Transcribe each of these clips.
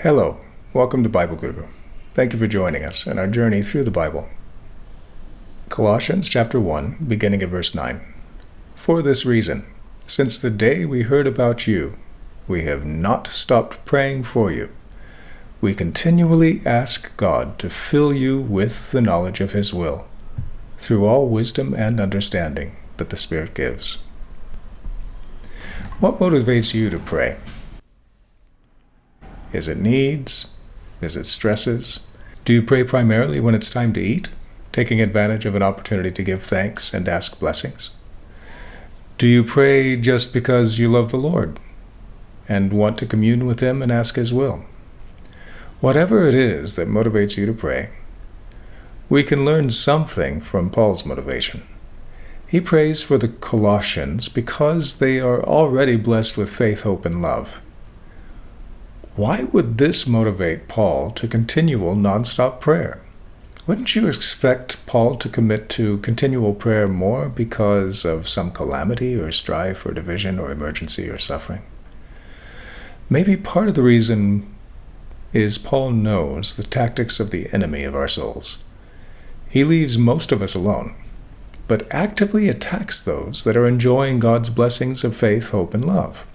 Hello, welcome to Bible Guru. Thank you for joining us in our journey through the Bible. Colossians chapter 1, beginning at verse 9. For this reason, since the day we heard about you, we have not stopped praying for you. We continually ask God to fill you with the knowledge of His will, through all wisdom and understanding that the Spirit gives. What motivates you to pray? Is it needs? Is it stresses? Do you pray primarily when it's time to eat, taking advantage of an opportunity to give thanks and ask blessings? Do you pray just because you love the Lord and want to commune with Him and ask His will? Whatever it is that motivates you to pray, we can learn something from Paul's motivation. He prays for the Colossians because they are already blessed with faith, hope, and love. Why would this motivate Paul to continual non-stop prayer? Wouldn't you expect Paul to commit to continual prayer more because of some calamity or strife or division or emergency or suffering? Maybe part of the reason is Paul knows the tactics of the enemy of our souls. He leaves most of us alone, but actively attacks those that are enjoying God's blessings of faith, hope, and love.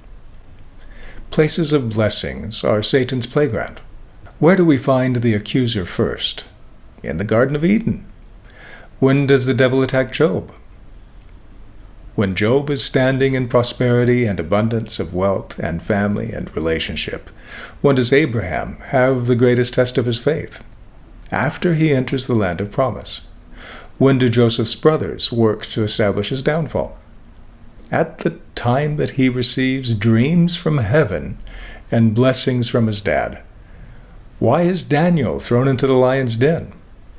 Places of blessings are Satan's playground. Where do we find the accuser first? In the Garden of Eden. When does the devil attack Job? When Job is standing in prosperity and abundance of wealth and family and relationship. When does Abraham have the greatest test of his faith? After he enters the land of promise. When do Joseph's brothers work to establish his downfall? At the time that he receives dreams from heaven and blessings from his dad. Why is Daniel thrown into the lion's den?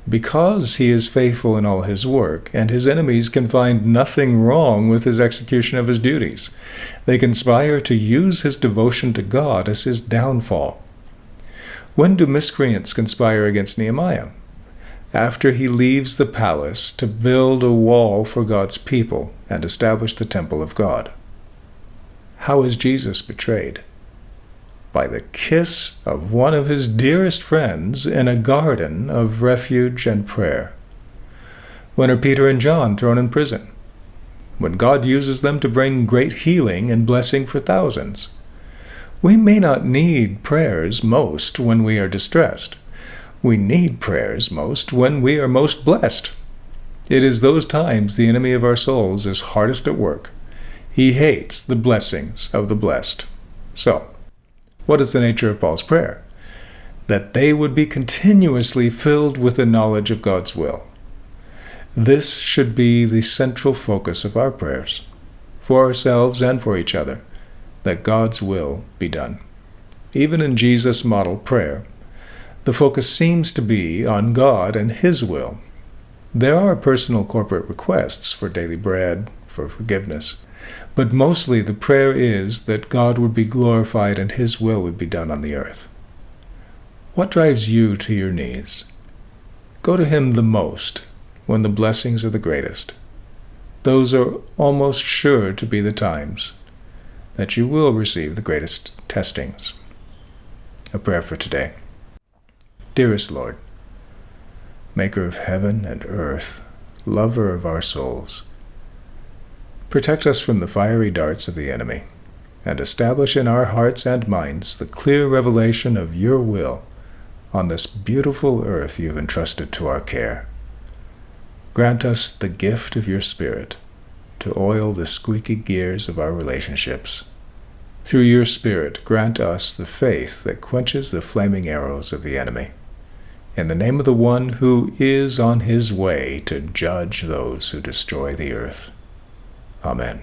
Because he is faithful in all his work, and his enemies can find nothing wrong with his execution of his duties. They conspire to use his devotion to God as his downfall. When do miscreants conspire against Nehemiah? After he leaves the palace to build a wall for God's people and establish the temple of God. How is Jesus betrayed? By the kiss of one of his dearest friends in a garden of refuge and prayer. When are Peter and John thrown in prison? When God uses them to bring great healing and blessing for thousands. We may not need prayers most when we are distressed. We need prayers most when we are most blessed. It is those times the enemy of our souls is hardest at work. He hates the blessings of the blessed. So, what is the nature of Paul's prayer? That they would be continuously filled with the knowledge of God's will. This should be the central focus of our prayers, for ourselves and for each other, that God's will be done. Even in Jesus' model prayer, the focus seems to be on God and His will. There are personal corporate requests for daily bread, for forgiveness, but mostly the prayer is that God would be glorified and His will would be done on the earth. What drives you to your knees? Go to Him the most when the blessings are the greatest. Those are almost sure to be the times that you will receive the greatest testings. A prayer for today. Dearest Lord, Maker of heaven and earth, lover of our souls, protect us from the fiery darts of the enemy, and establish in our hearts and minds the clear revelation of your will on this beautiful earth you have entrusted to our care. Grant us the gift of your Spirit to oil the squeaky gears of our relationships. Through your Spirit, grant us the faith that quenches the flaming arrows of the enemy. In the name of the one who is on his way to judge those who destroy the earth. Amen.